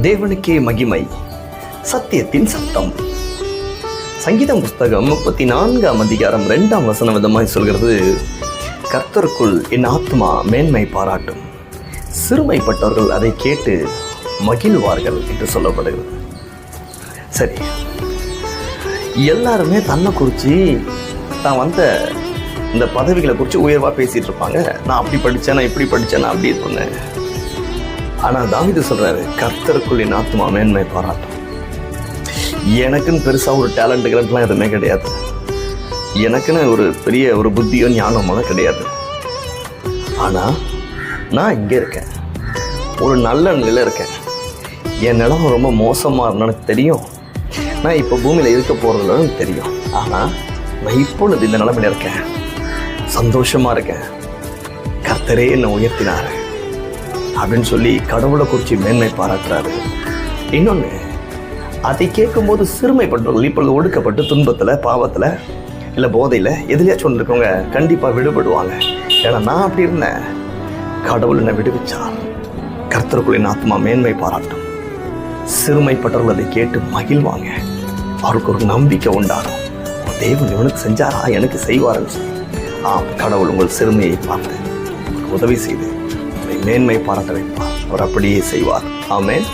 தேவனுக்கே மகிமை. சத்தியத்தின் சத்தம். சங்கீதம் புஸ்தகம் 34ஆம் அதிகாரம் 2ஆம் வசனம் விதமாய் சொல்கிறது, கர்த்தருக்குள் என் ஆத்மா மேன்மை பாராட்டும், சிறுமைப்பட்டவர்கள் அதை கேட்டு மகிழ்வார்கள் என்று சொல்லப்படுகிறது. சரி, எல்லாருமே தன்னை குறித்து தான் வந்த இந்த பதவிகளை குறித்து உயர்வாக பேசிகிட்டு இருப்பாங்க. நான் அப்படி படித்தேன், நான் இப்படி படித்தேன், நான் அப்படி சொன்னேன். ஆனால் தாவீது சொல்கிறாரு, கர்த்தருக்குள் என் ஆத்மா மேன்மை பாராட்டும். எனக்குன்னு பெருசாக ஒரு டேலண்ட்டுகள்லாம் எதுவுமே கிடையாது. எனக்குன்னு ஒரு பெரிய ஒரு புத்தியோ ஞானமோ கிடையாது. ஆனால் நான் இங்கே இருக்கேன், ஒரு நல்ல நிலையில் இருக்கேன். என் நிலம் ரொம்ப மோசமாக இருந்தாலும் தெரியும். நான் இப்போ பூமியில் இருக்க போகிறதுன்னு தெரியும். ஆனால் நான் இப்பொழுது இந்த நிலைமையில் இருக்கேன், சந்தோஷமாக இருக்கேன். கர்த்தரே என்னை உயர்த்தினார் அப்படின்னு சொல்லி கடவுளை குறித்து மேன்மை பாராட்டுறாரு. இன்னொன்று, அதை கேட்கும்போது சிறுமைப்பட்டவர்கள் இப்பொழுது ஒடுக்கப்பட்டு துன்பத்தில், பாவத்தில், இல்லை போதையில் எதுலையாச்சும் ஒன்று இருக்கவங்க கண்டிப்பாக விடுபடுவாங்க. ஏன்னா நான் அப்படி இருந்தேன், கடவுள் என்னை விடுவிச்சார். கர்த்தருக்குள் என் ஆத்மா மேன்மை பாராட்டும், சிறுமைப்பட்டவர்கள் அதை கேட்டு மகிழ்வாங்க. அவருக்கு ஒரு நம்பிக்கை உண்டாகும். தேவன் இவனுக்கு செஞ்சாரா, எனக்கு செய்வாருன்னு சொல்லி கடவுள் உங்கள் சிறுமையை பார்த்து உதவி செய்து மேன்மை பாராட்ட வைப்பார். அவர் அப்படியே செய்வார். ஆமென்.